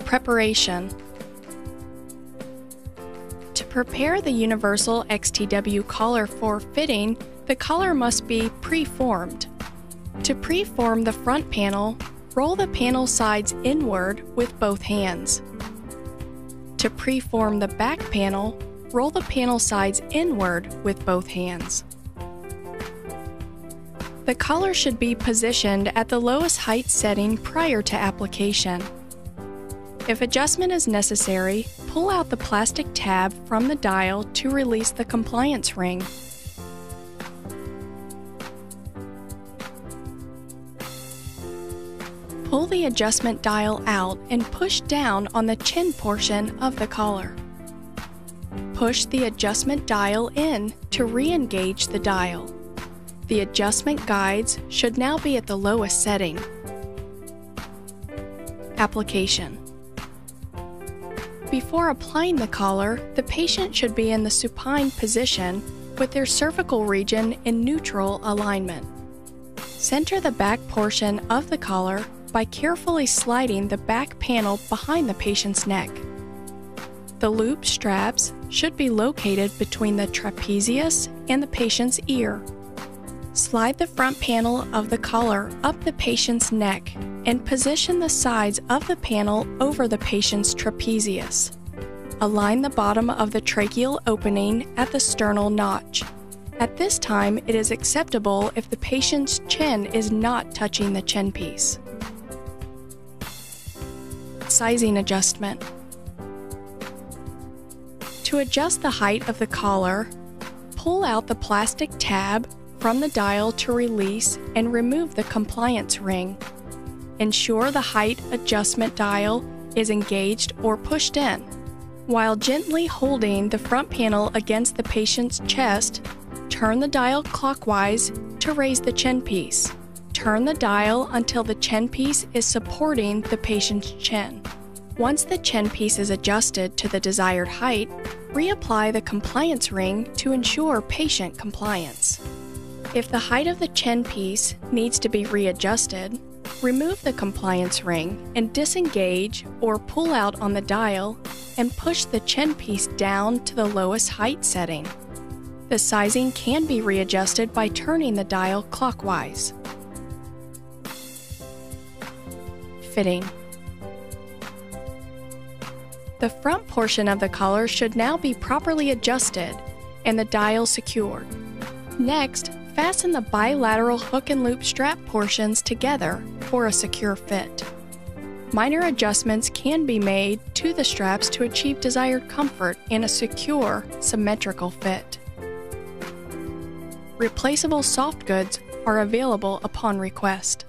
Preparation. To prepare the universal XTW collar for fitting, the collar must be pre-formed. To pre-form the front panel, roll the panel sides inward with both hands. To pre-form the back panel, roll the panel sides inward with both hands. The collar should be positioned at the lowest height setting prior to application. If adjustment is necessary, pull out the plastic tab from the dial to release the compliance ring. Pull the adjustment dial out and push down on the chin portion of the collar. Push the adjustment dial in to re-engage the dial. The adjustment guides should now be at the lowest setting. Application. Before applying the collar, the patient should be in the supine position with their cervical region in neutral alignment. Center the back portion of the collar by carefully sliding the back panel behind the patient's neck. The loop straps should be located between the trapezius and the patient's ear. Slide the front panel of the collar up the patient's neck and position the sides of the panel over the patient's trapezius. Align the bottom of the tracheal opening at the sternal notch. At this time, it is acceptable if the patient's chin is not touching the chin piece. Sizing adjustment. To adjust the height of the collar, pull out the plastic tab from the dial to release and remove the compliance ring. Ensure the height adjustment dial is engaged or pushed in. While gently holding the front panel against the patient's chest, turn the dial clockwise to raise the chin piece. Turn the dial until the chin piece is supporting the patient's chin. Once the chin piece is adjusted to the desired height, reapply the compliance ring to ensure patient compliance. If the height of the chin piece needs to be readjusted, remove the compliance ring and disengage or pull out on the dial and push the chin piece down to the lowest height setting. The sizing can be readjusted by turning the dial clockwise. Fitting. The front portion of the collar should now be properly adjusted and the dial secured. Next, fasten the bilateral hook and loop strap portions together for a secure fit. Minor adjustments can be made to the straps to achieve desired comfort and a secure, symmetrical fit. Replaceable soft goods are available upon request.